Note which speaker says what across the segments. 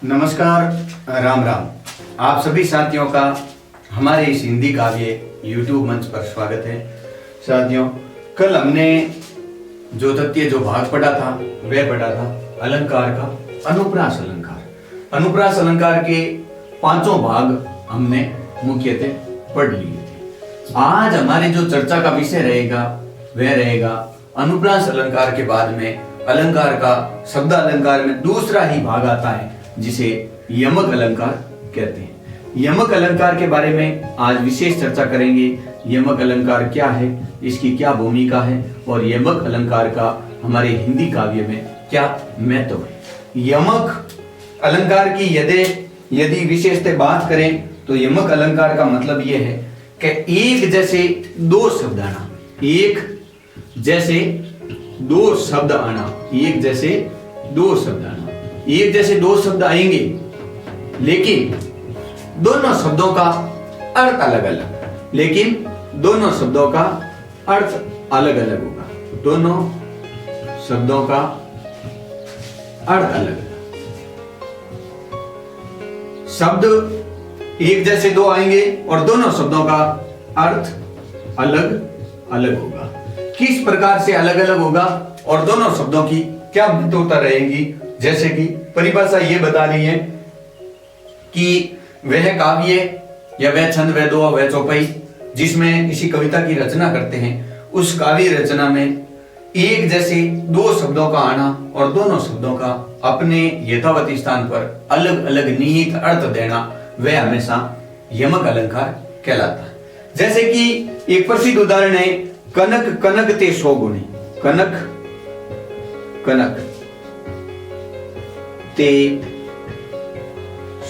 Speaker 1: नमस्कार, राम राम। आप सभी साथियों का हमारे इस हिंदी काव्य YouTube मंच पर स्वागत है। साथियों, कल हमने जो तथ्य जो भाग पढ़ा था वह पढ़ा था अलंकार का अनुप्रास अलंकार। अनुप्रास अलंकार के पांचों भाग हमने मुख्यतः पढ़ लिए थे। आज हमारे जो चर्चा का विषय रहेगा वह रहेगा अनुप्रास अलंकार के बाद में अलंकार का शब्द अलंकार में दूसरा ही भाग आता है जिसे यमक अलंकार कहते हैं। यमक अलंकार के बारे में आज विशेष चर्चा करेंगे। यमक अलंकार क्या है, इसकी क्या भूमिका है और यमक अलंकार का हमारे हिंदी काव्य में क्या महत्व है। यमक अलंकार की यदि विशेषता बात करें तो यमक अलंकार का मतलब यह है कि एक जैसे दो शब्द आना, एक जैसे दो शब्द आना, एक जैसे दो शब्द आना, एक जैसे दो शब्द आएंगे लेकिन दोनों शब्दों का अर्थ अलग अलग, लेकिन दोनों शब्दों का अर्थ अलग अलग होगा। दोनों शब्दों का अर्थ अलग अलग। शब्द एक जैसे दो आएंगे और दोनों शब्दों का अर्थ अलग अलग होगा। किस प्रकार से अलग अलग होगा और दोनों शब्दों की क्या महत्वता रहेगी, जैसे कि परिभाषा ये बता रही है कि वह काव्य या वह छंद, वह दोहा, वह चौपाई जिसमें किसी कविता की रचना करते हैं, उस काव्य रचना में एक जैसे दो शब्दों का आना और दोनों शब्दों का अपने यथावत स्थान पर अलग अलग निहित अर्थ देना, वह हमेशा यमक अलंकार कहलाता है। जैसे कि एक प्रसिद्ध उदाहरण है कनक कनक ते सौ गुणी। कनक कनक ते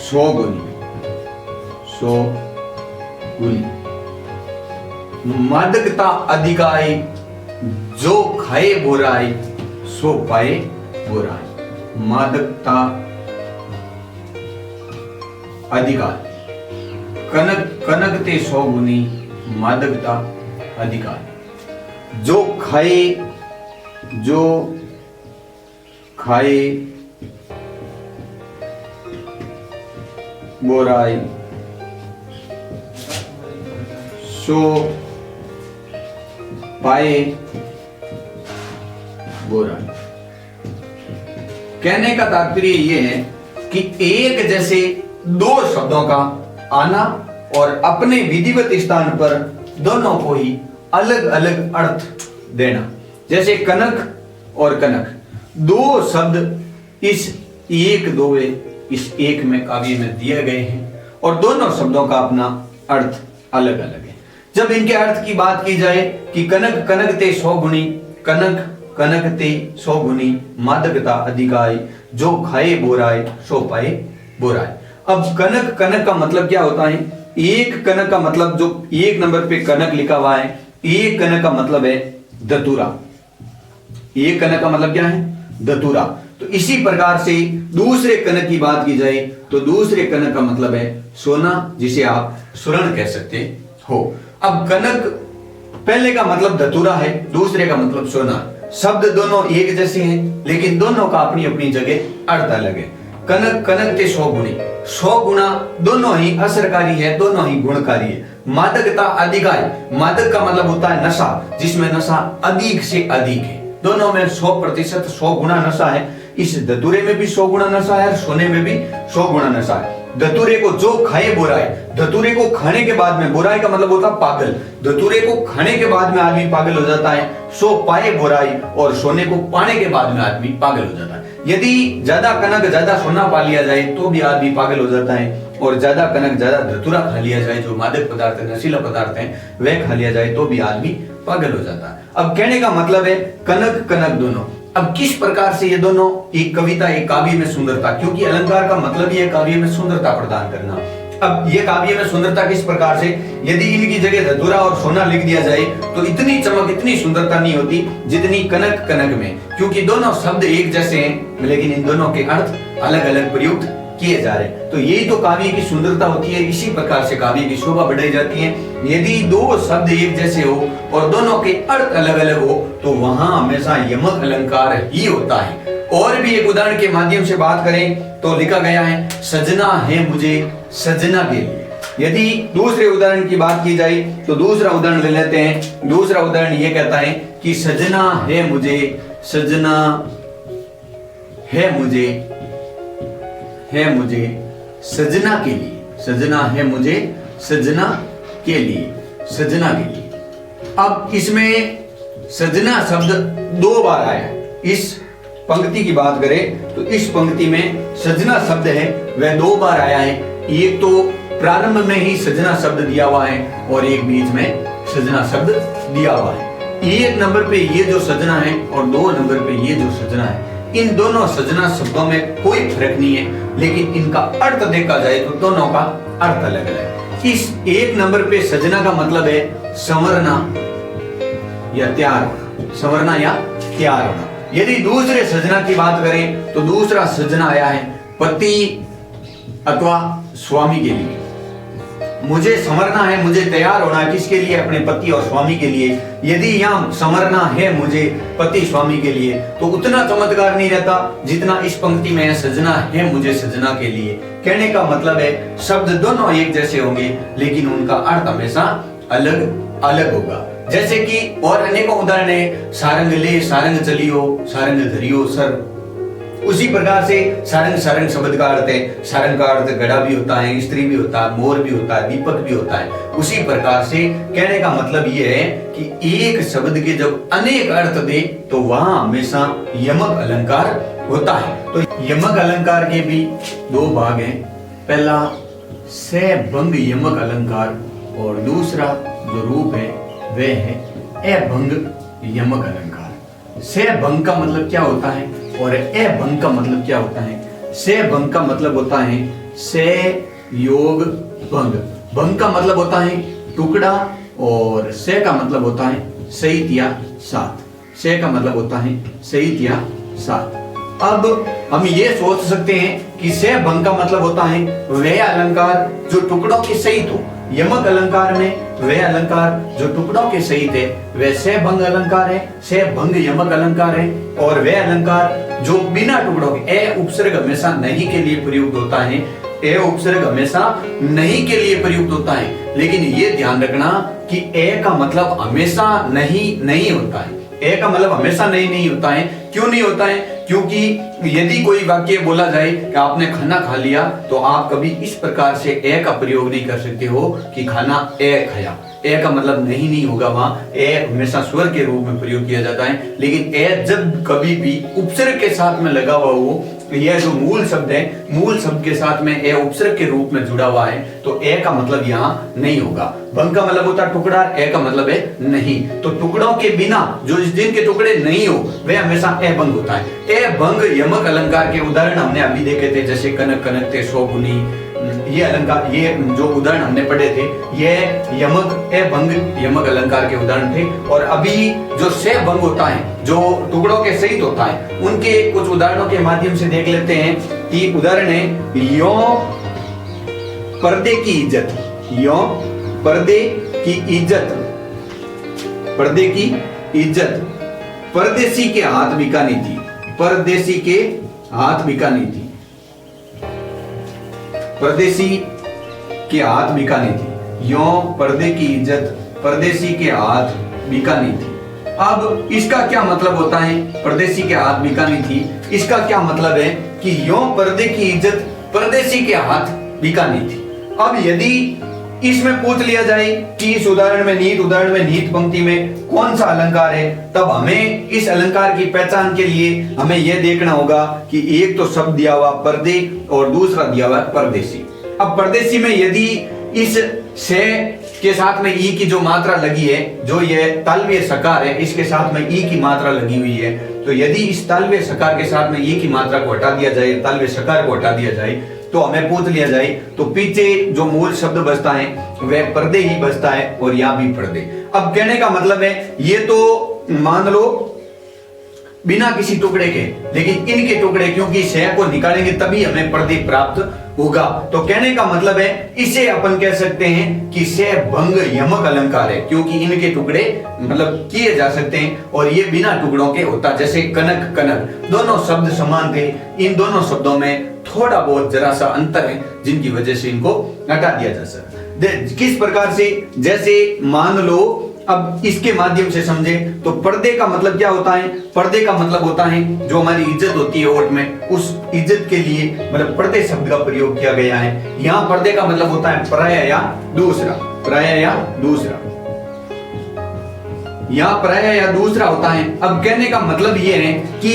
Speaker 1: सौ गुणी, सौ गुणी। मादकता अधिकाई, जो खाए बोराई सो पाए बोराई। मादकता अधिकार, कनक कनक ते सौ गुणी, मादकता अधिकार। जो खाए बोराई सो पाए बोराई। कहने का तात्पर्य यह है कि एक जैसे दो शब्दों का आना और अपने विधिवत स्थान पर दोनों को ही अलग अलग अर्थ देना। जैसे कनक और कनक दो शब्द इस एक में काव्य में दिए गए हैं और दोनों शब्दों का अपना अर्थ अलग अलग है। जब इनके अर्थ की बात की जाए कि कनक कनक ते सौ गुणी, कनक कनक ते सौ गुणी, मादकता अधिकाई, जो खाए बोराई सो पाए बोराई। अब कनक कनक का मतलब क्या होता है? एक कनक का मतलब जो एक नंबर पे कनक लिखा हुआ है, एक कनक का मतलब है धतूरा। एक कनक का मतलब क्या है? धतूरा। तो इसी प्रकार से दूसरे कनक की बात की जाए तो दूसरे कनक का मतलब है सोना, जिसे आप स्वर्ण कह सकते हो। अब कनक पहले का मतलब धतूरा है, दूसरे का मतलब सोना। शब्द दोनों एक जैसे हैं लेकिन दोनों का अपनी अपनी जगह अर्थ अलग है। कनक कनक ते सौ गुणी, सौ गुणा दोनों ही असरकारी है, दोनों ही गुणकारी है। मादकता अधिकाई, मादक का मतलब होता है नशा, जिसमें नशा अधिक से अधिक है। दोनों में 100% 100 गुना नशा है। इस धतूरे में भी 100 गुना नशा है और सोने में भी 100 गुना नशा है। धतूरे को जो खाए बोराई, धतूरे को खाने के बाद में, बोराई का मतलब होता है पागल, धतूरे को खाने के बाद में आदमी पागल हो जाता है। सो पाए बोराई, और सोने को पाने के बाद में आदमी पागल हो जाता है। यदि ज्यादा कनक ज्यादा सोना पा लिया जाए तो भी आदमी पागल हो जाता है, और ज्यादा कनक ज्यादा धतूरा खा लिया जाए, जो मादक पदार्थ है, नशीला पदार्थ है, वह खा लिया जाए तो भी आदमी पागल हो जाता है। अब कहने का मतलब है कनक कनक दोनों। अब किस प्रकार से ये दोनों, एक कविता एक काव्य में सुंदरता, क्योंकि अलंकार का मतलब ही है काव्य में सुंदरता प्रदान करना। अब ये काव्य में सुंदरता किस प्रकार से, यदि इनकी जगह धतूरा और सोना लिख दिया जाए तो इतनी चमक इतनी सुंदरता नहीं होती जितनी कनक कनक में, क्योंकि दोनों शब्द एक जैसे हैं लेकिन इन दोनों के अर्थ अलग अलग प्रयुक्त किए जा रहे हैं। तो यही तो काव्य की सुंदरता होती है, इसी प्रकार से काव्य की शोभा बढ़ाई जाती है। यदि दो शब्द एक जैसे हो और दोनों के अर्थ अलग अलग हो तो वहां हमेशा यमक अलंकार ही होता है। और भी एक उदाहरण के माध्यम से बात करें तो लिखा गया है सजना है मुझे सजना के लिए। यदि दूसरे उदाहरण की बात की जाए तो दूसरा उदाहरण ले लेते हैं। दूसरा उदाहरण ये कहता है कि सजना है मुझे सजना है मुझे सजना के लिए, सजना है मुझे सजना के लिए, सजना के लिए। अब इसमें सजना शब्द 2 बार आया। इस पंक्ति की बात करें तो इस पंक्ति में सजना शब्द है वह 2 बार आया है। एक तो प्रारंभ में ही सजना शब्द दिया हुआ है और एक बीच में सजना शब्द दिया हुआ है। 1 नंबर पे ये जो सजना है और 2 नंबर पे ये जो सजना है, इन दोनों सजना शब्दों में कोई फर्क नहीं है, लेकिन इनका अर्थ देखा जाए तो दोनों का अर्थ अलग अलग है। इस 1 नंबर पे सजना का मतलब है संवरना या तैयार होना, संवरना या तैयार होना। यदि दूसरे सजना की बात करें तो दूसरा सजना आया है पति अथवा स्वामी के लिए। मुझे संवरना है, मुझे तैयार होना है, किसके लिए? अपने पति और स्वामी के लिए। यदि यहाँ संवरना है मुझे पति स्वामी के लिए तो उतना चमत्कार नहीं रहता जितना इस पंक्ति में सजना है मुझे सजना के लिए। कहने का मतलब है शब्द दोनों एक जैसे होंगे लेकिन उनका अर्थ हमेशा अलग अलग होगा। जैसे कि और अनेकों उदाहरण है, सारंग ले सारंग चलियो सारंग धरियो सर। उसी प्रकार से सारंग सारंग शब्द का अर्थ है, सारंग का अर्थ घड़ा भी होता है, स्त्री भी होता है, मोर भी होता है, दीपक भी होता है। उसी प्रकार से कहने का मतलब ये है कि एक शब्द के जब अनेक अर्थ दे तो वहां हमेशा यमक अलंकार होता है। तो यमक अलंकार के भी 2 भाग हैं। पहला सभंग यमक अलंकार और दूसरा जो रूप है वह है अभंग यमक अलंकार। सभंग का मतलब क्या होता है और अभंग का मतलब क्या होता है? सभंग का मतलब होता है से योग भंग। भंग का मतलब होता है टुकड़ा और से का मतलब होता है सहित या साथ। से का मतलब होता है सहित या साथ। अब हम ये सोच सकते हैं कि से भंग का मतलब होता है वह अलंकार जो टुकड़ों के सहित हो। यमक अलंकार में वह अलंकार जो टुकड़ों के सहित है वह से भंग अलंकार है, से भंग यमक अलंकार है। और वह अलंकार जो बिना टुकड़ों के, ए उपसर्ग हमेशा नहीं के लिए प्रयुक्त होता है, ए उपसर्ग हमेशा नहीं के लिए प्रयुक्त होता है। लेकिन ये ध्यान रखना कि ए का मतलब हमेशा नहीं होता है। ए का मतलब हमेशा नहीं होता है। क्यों नहीं होता है? क्योंकि यदि कोई वाक्य बोला जाए कि आपने खाना खा लिया तो आप कभी इस प्रकार से ए का प्रयोग नहीं कर सकते हो कि खाना ए खाया। ए का मतलब नहीं होगा, वहां ए हमेशा स्वर के रूप में प्रयोग किया जाता है। लेकिन ए जब कभी भी उपसर्ग के साथ में लगा हुआ हो, यह जो मूल शब्द है, मूल शब्द के साथ में ए उपसर्ग के रूप में जुड़ा हुआ है तो ए का मतलब यहाँ नहीं होगा। भंग का मतलब होता है टुकड़ा, ए का मतलब है नहीं। तो टुकड़ों के बिना जो जिनके टुकड़े नहीं हो वह हमेशा ए भंग होता है। ए भंग यमक अलंकार के उदाहरण हमने अभी देखे थे, जैसे कनक कनकते शोभुनी। ये अलंकार, ये जो उदाहरण हमने पढ़े थे ये यमक ए भंग यमक अलंकार के उदाहरण थे। और अभी जो से भंग होता है जो टुकड़ों के सहित होता है उनके कुछ उदाहरणों के माध्यम से देख लेते हैं कि उदाहरण है यो पर्दे की इज्जत। यो पर्दे की इज्जत, पर्दे की इज्जत। परदेसी के हाथ बिकानी थी, परदेसी के हाथ बिकानी थी, परदेसी के हाथ बिकानी थी। यो पर्दे की इज्जत परदेसी के हाथ बिकानी थी। अब इसका क्या मतलब होता है? परदेसी के हाथ बिकानी थी, इसका क्या मतलब है कि यो पर्दे की इज्जत परदेसी के हाथ बिकानी थी। अब यदि इसमें पूछ लिया जाए कि इस उदाहरण में निहित पंक्ति में कौन सा अलंकार है, तब हमें इस अलंकार की पहचान के लिए हमें यह देखना होगा कि एक तो शब्द दिया हुआ पर्दे और दूसरा दिया हुआ परदेसी। अब परदेसी में यदि इस से के साथ में ई की जो मात्रा लगी है, जो ये तालव्य सकार है, इसके साथ में ई की मात्रा लगी हुई है, तो यदि इस तालव्य सकार के साथ में ई की मात्रा को हटा दिया जाए, तालव्य सकार को हटा दिया जाए, तो हमें पूछ लिया जाए तो पीछे जो मूल शब्द बचता है वह पर्दे ही बचता है और यहाँ भी पर्दे। अब कहने का मतलब है ये तो मान लो बिना किसी टुकड़े के, लेकिन इनके टुकड़े, क्योंकि शय को निकालेंगे तभी हमें प्रदीप प्राप्त होगा। तो कहने का मतलब है इसे अपन कह सकते हैं कि शय भंग यमक अलंकार है, क्योंकि इनके टुकड़े मतलब किए जा सकते हैं और ये बिना टुकड़ों के होता। जैसे कनक कनक दोनों शब्द समान थे, इन दोनों शब्दों में थोड़ा बहुत जरा सा अंतर है जिनकी वजह से इनको हटा दिया जा सकता। किस प्रकार से, जैसे मान लो अब इसके माध्यम से समझे तो पर्दे का मतलब क्या होता है? पर्दे का मतलब होता है जो हमारी इज्जत होती है ओट में, उस इज्जत के लिए मतलब पर्दे शब्द का प्रयोग किया गया है। यहाँ पर्दे का मतलब होता है पराया या दूसरा, पराया या दूसरा, यहाँ पराया या दूसरा होता है। अब कहने का मतलब ये है कि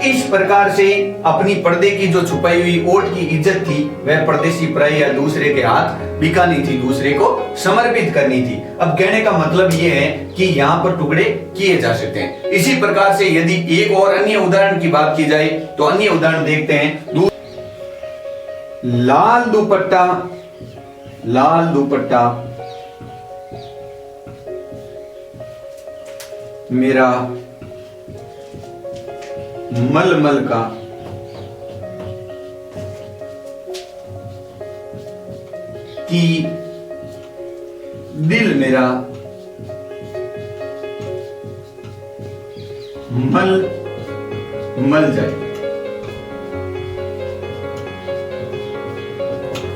Speaker 1: इस प्रकार से अपनी पर्दे की जो छुपाई हुई ओट की इज्जत थी वह परदेशी पराई या दूसरे के हाथ बिकानी थी, दूसरे को समर्पित करनी थी। अब कहने का मतलब ये है कि यहाँ पर टुकड़े किए जा सकते हैं। इसी प्रकार से यदि एक और अन्य उदाहरण की बात की जाए तो अन्य उदाहरण देखते हैं। लाल दुपट्टा, लाल दुपट्टा मेरा मलमल का कि दिल मेरा मल जाए।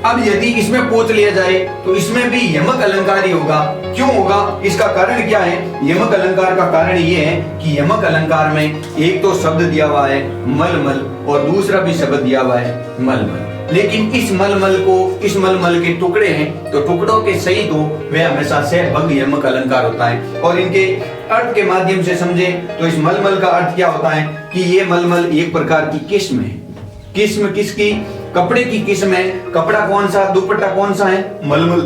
Speaker 1: अब यदि इसमें पूछ लिया जाए तो इसमें भी यमक अलंकार ही होगा। क्यों होगा? इसका कारण क्या है? यमक अलंकार का कारण ये है कि यमक अलंकार में एक तो शब्द दिया हुआ है मलमल और दूसरा भी शब्द दिया हुआ है मलमल, लेकिन इस मलमल को, इस मलमल के टुकड़े हैं तो टुकड़ों के सहित हो वह हमेशा से भंग यमक अलंकार होता है। और इनके अर्थ के माध्यम से समझे तो इस मलमल का अर्थ क्या होता है कि ये मलमल एक प्रकार की किस्म है। किस्म किसकी? कपड़े की किस्म है। कपड़ा कौन सा? दुपट्टा कौन सा है? मलमल,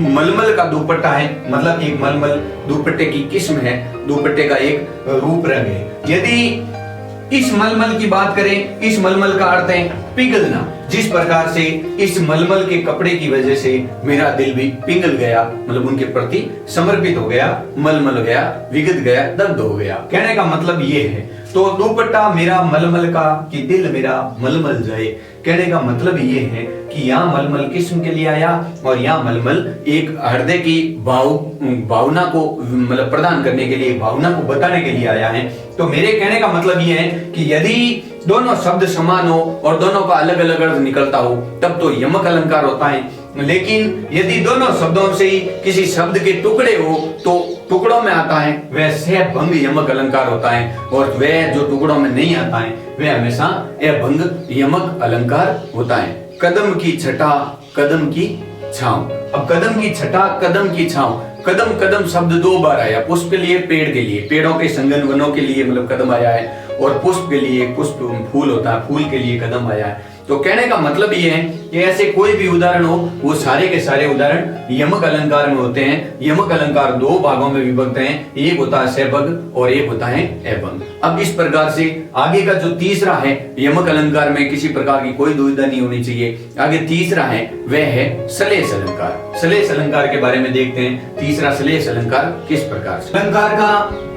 Speaker 1: मलमल का दुपट्टा है, मतलब एक मलमल दुपट्टे की किस्म है, दुपट्टे का एक रूप रंग है। यदि इस मलमल की बात करें, इस मलमल का अर्थ है पिघलना। जिस प्रकार से इस मलमल के कपड़े की वजह से मेरा दिल भी पिघल गया, मतलब उनके प्रति समर्पित हो गया, मलमल गया, विगत गया, दग्ध हो गया। कहने का मतलब ये है तो दुपट्टा मेरा मलमल का कि दिल मेरा मलमल जाए। कहने का मतलब ये है कि यहाँ मलमल किस्म के लिए आया और यहाँ मलमल एक हृदय की भावना को मतलब प्रदान करने के लिए, भावना को बताने के लिए आया है। तो मेरे कहने का मतलब ये है कि यदि दोनों शब्द समान हो और दोनों का अलग अलग अर्थ निकलता हो तब तो यमक अलंकार होता है, लेकिन यदि दोनों शब्दों से ही किसी शब्द के टुकड़े हो तो टुकड़ों में आता है वह सहभंग यमक अलंकार होता है, और वह जो टुकड़ों में नहीं आता है वह हमेशा अभंग यमक अलंकार होता है। कदम की छटा, कदम की छांव। अब कदम की छटा, कदम की छांव, कदम कदम शब्द दो बार आया। पुष्प के लिए, पेड़ के लिए, पेड़ों के संगन वनों के लिए मतलब कदम आया है, और पुष्प के लिए, पुष्प फूल होता है, फूल के लिए कदम आया है। तो कहने का मतलब ये है कि ऐसे कोई भी उदाहरण हो वो सारे के सारे उदाहरण यमक अलंकार में होते हैं। यमक अलंकार दो भागों में विभक्त हैं, एक होता है सहभंग और एक होता है अभंग। अब इस प्रकार से आगे का जो तीसरा है यमक अलंकार में किसी प्रकार की कोई दुविधा नहीं होनी चाहिए। आगे तीसरा है वह है सलेश अलंकार। सलेश अलंकार के बारे में देखते हैं। तीसरा सलेश अलंकार किस प्रकार से? अलंकार का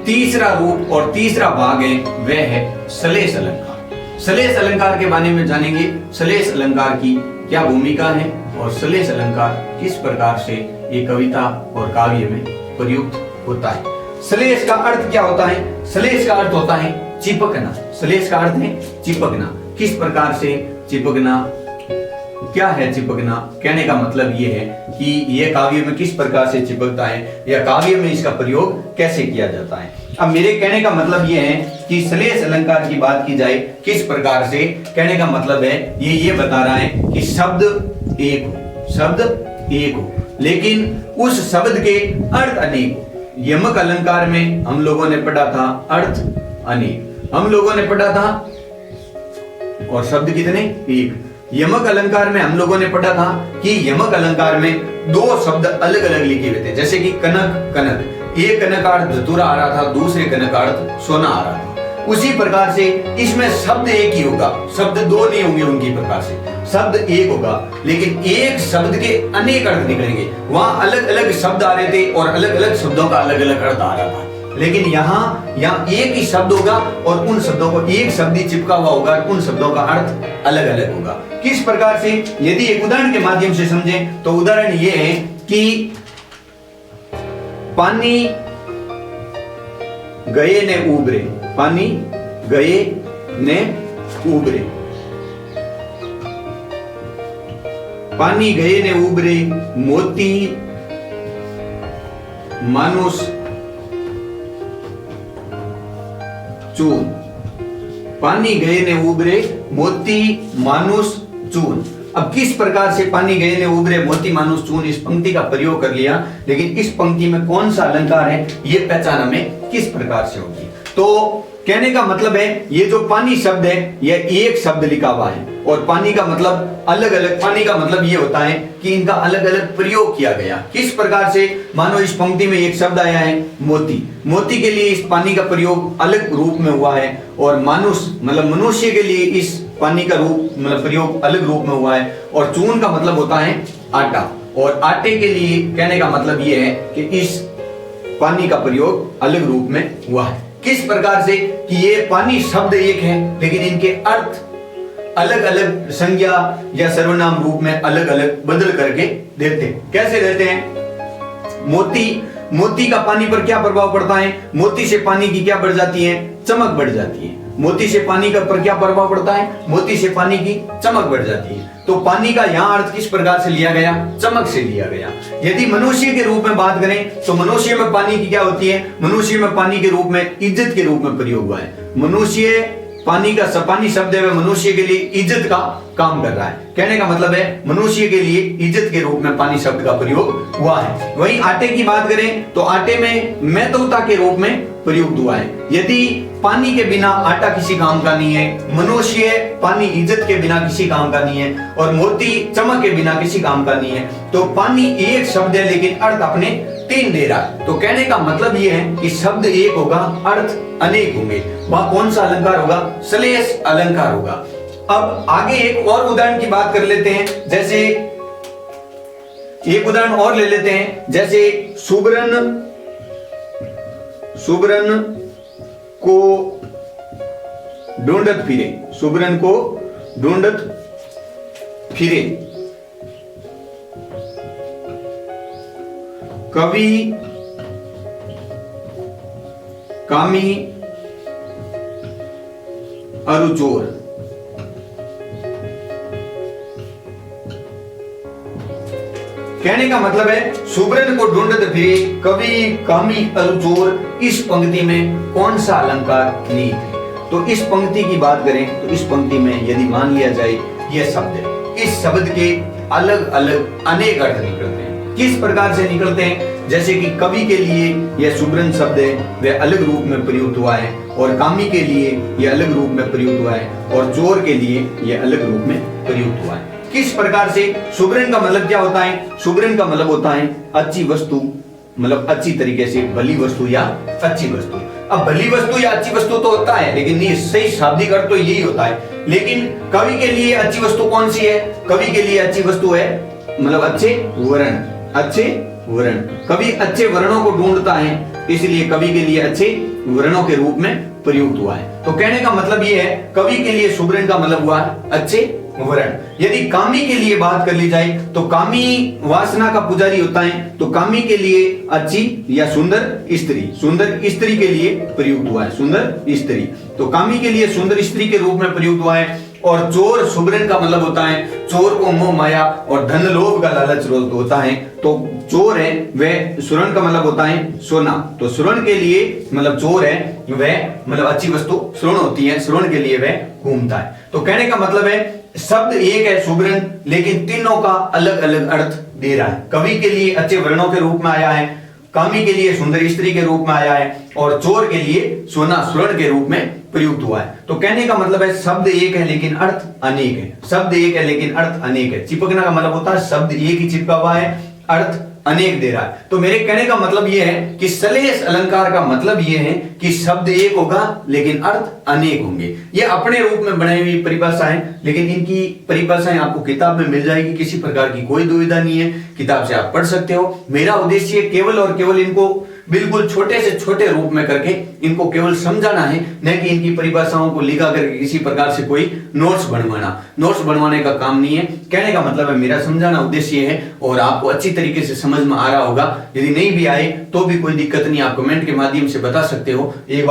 Speaker 1: तीसरा रूप और तीसरा भाग है वह है सलेश अलंकार। सलेश अलंकार के बारे में जानेंगे, सलेश अलंकार की क्या भूमिका है और सलेश अलंकार किस प्रकार से ये कविता और काव्य में प्रयुक्त होता है। सलेश का अर्थ क्या होता है? सलेश का अर्थ होता है चिपकना। सलेश का अर्थ है चिपकना। किस प्रकार से चिपकना? क्या है चिपकना? कहने का मतलब ये है कि यह काव्य में किस प्रकार से चिपकता है या काव्य में इसका प्रयोग कैसे किया जाता है। अब मेरे कहने का मतलब ये है कि सलेश अलंकार की बात की जाए किस प्रकार से, कहने का मतलब है ये बता रहा है कि शब्द एक हो, शब्द एक हो, लेकिन उस शब्द के अर्थ अनेक हो। यमक अलंकार में हम लोगों ने पढ़ा था अर्थ अनेक, हम लोगों ने पढ़ा था, और शब्द कितने? एक। यमक अलंकार में हम लोगों ने पढ़ा था कि यमक अलंकार में दो शब्द अलग अलग लिखे हुए थे, जैसे कि कनक कनक, एक कनक का अर्थ धतूरा आ रहा था, दूसरे कनक का अर्थ सोना आ रहा था। उसी प्रकार से इसमें शब्द एक ही होगा, शब्द दो नहीं होंगे उनकी प्रकार से, शब्द एक होगा, लेकिन एक शब्द के अनेक अर्थ निकलेंगे। वहां अलग अलग शब्द आ रहे थे और अलग अलग शब्दों का अलग अलग अर्थ आ रहा था। लेकिन यहाँ एक ही शब्द होगा और उन शब्दों को एक शब्द ही चिपका हुआ होगा, उन शब्दों का अर्थ अलग अलग होगा। किस प्रकार से, यदि एक उदाहरण के माध्यम से समझें तो उदाहरण ये है कि पानी गए ने उबरे, पानी गए ने उबरे, पानी गए ने उबरे, मोती मानुष चून, पानी गए ने उबरे मोती मानुष चून। अब किस प्रकार से पानी गए ने उबरे मोती मानुष चून इस पंक्ति का प्रयोग कर लिया, लेकिन इस पंक्ति में कौन सा अलंकार है ये पहचान हमें किस प्रकार से होगी। तो कहने का मतलब है ये जो पानी शब्द है यह एक शब्द लिखा हुआ है और पानी का मतलब अलग अलग, पानी का मतलब ये होता है कि इनका अलग अलग प्रयोग किया गया। किस प्रकार से, मानो इस पंक्ति में एक शब्द आया है मोती, मोती के लिए इस पानी का प्रयोग अलग रूप में हुआ है और मानुष मतलब मनुष्य के लिए इस पानी का रूप मतलब प्रयोग अलग रूप में हुआ है और चून का मतलब होता है आटा और आटे के लिए कहने का मतलब ये है कि इस पानी का प्रयोग अलग रूप में हुआ है। किस प्रकार से कि ये पानी शब्द एक है लेकिन इनके अर्थ अलग अलग संज्ञा या सर्वनाम रूप में अलग अलग बदल करके देते हैं। कैसे देते हैं, मोती, मोती का पानी पर क्या प्रभाव पड़ता है, मोती से पानी की क्या बढ़ जाती है, चमक बढ़ जाती है। मोती से पानी का पर क्या प्रभाव पड़ता है, मोती से पानी की चमक बढ़ जाती है। तो पानी का यहाँ अर्थ किस प्रकार से लिया गया, चमक से लिया गया। यदि मनुष्य के रूप में बात करें तो मनुष्य में पानी की क्या होती है, मनुष्य में पानी के रूप में इज्जत के रूप में प्रयोग हुआ है। मनुष्य पानी का पानी शब्द है वह मनुष्य के लिए इज्जत का काम कर रहा है। कहने का मतलब है मनुष्य के लिए इज्जत के रूप में पानी शब्द का प्रयोग हुआ है। वहीं आटे की बात करें तो आटे में महत्वता के रूप में प्रयुक्त हुआ है। यदि पानी के बिना आटा किसी काम का नहीं है, मनुष्य पानी इज्जत के बिना किसी काम का नहीं है और मोती चमक के बिना किसी काम का नहीं है, तो पानी एक शब्द है लेकिन अर्थ अपने तीन दे रहा है। तो कहने का मतलब यह है कि शब्द एक होगा, अर्थ अनेक होंगे। वह कौन सा अलंकार होगा, श्लेष अलंकार होगा। अब आगे एक और उदाहरण की बात कर लेते हैं, जैसे एक उदाहरण और ले लेते हैं, जैसे सुबरन, सुबरन को ढूंढत फिरे, सुबरन को ढूंढत फिरे, कवि कामी अरु चोर। कहने का मतलब है सुबरन को ढूंढत फिरे, कवि कामी अरु चोर, इस पंक्ति में कौन सा अलंकार निहित है। तो इस पंक्ति की बात करें तो इस पंक्ति में यदि मान लिया जाए यह शब्द है, इस शब्द के अलग अलग अनेक अर्थ निकलते हैं। किस प्रकार से निकलते हैं, जैसे कि कवि के लिए यह सुबरन शब्द है वह अलग रूप में प्रयुक्त हुआ है और कामी के लिए यह अलग रूप में प्रयुक्त हुआ है और चोर के लिए यह अलग रूप में प्रयुक्त हुआ है। किस प्रकार से, सुबरन का मतलब क्या होता है, सुबरन का मतलब होता है अच्छी वस्तु, मतलब अच्छी तरीके से भली वस्तु या अच्छी वस्तु। अब भली वस्तु या अच्छी वस्तु तो होता है लेकिन ये सही शाब्दिक अर्थ तो यही होता है। लेकिन कवि के लिए अच्छी वस्तु कौन सी है, कवि के लिए अच्छी वस्तु है मतलब अच्छे वर्ण, अच्छे वर्ण। कवि अच्छे वर्णों को ढूंढता है इसलिए कवि के लिए अच्छे वर्णों के रूप में प्रयुक्त हुआ है। तो कहने का मतलब यह है कवि के लिए सुबरन का मतलब हुआ अच्छे वर्ण। यदि कामी के लिए बात कर ली जाए तो कामी वासना का पुजारी होता है, तो कामी के लिए अच्छी या सुंदर स्त्री, सुंदर स्त्री के लिए प्रयुक्त हुआ है, सुंदर स्त्री। तो कामी के लिए सुंदर स्त्री के रूप में प्रयुक्त हुआ है। और चोर सुबरन का मतलब होता है चोर को मोह माया और धन लोभ का लालच होता है। तो चोर है वह, सुरण का मतलब होता है सोना, तो सुरण के लिए मतलब चोर है वह मतलब अच्छी वस्तु सुरण होती है, सुरण के लिए वह घूमता है। तो कहने का मतलब है शब्द एक है सुबरन लेकिन तीनों का अलग अलग अर्थ दे रहा है। कवि के लिए अच्छे वर्णों के रूप में आया है, कामी के लिए सुंदर स्त्री के रूप में आया है और चोर के लिए सोना सुवर्ण के रूप में प्रयुक्त हुआ है। तो कहने का मतलब है शब्द एक है लेकिन अर्थ अनेक है, शब्द एक है लेकिन अर्थ अनेक है। चिपकना का मतलब होता है शब्द एक ही चिपका हुआ है, अर्थ अनेक दे रहा है। तो मेरे कहने का मतलब यह है कि श्लेष अलंकार का मतलब यह है कि शब्द एक होगा लेकिन अर्थ अनेक होंगे। ये अपने रूप में बनाई हुई परिभाषा है लेकिन इनकी परिभाषाएं आपको किताब में मिल जाएगी, किसी प्रकार की कोई दुविधा नहीं है, किताब से आप पढ़ सकते हो। मेरा उद्देश्य केवल और केवल इनको बिल्कुल छोटे से छोटे रूप में करके इनको केवल समझाना है, न कि इनकी परिभाषाओं को लिखा करके किसी प्रकार से कोई नोट्स बनवाना। नोट्स बनवाने का काम नहीं है। कहने का मतलब है, मेरा समझाना उद्देश्य है और आपको अच्छी तरीके से समझ में आ रहा होगा। यदि नहीं भी आए तो भी कोई दिक्कत नहीं, आप कमेंट के माध्यम से बता सकते हो। एक बात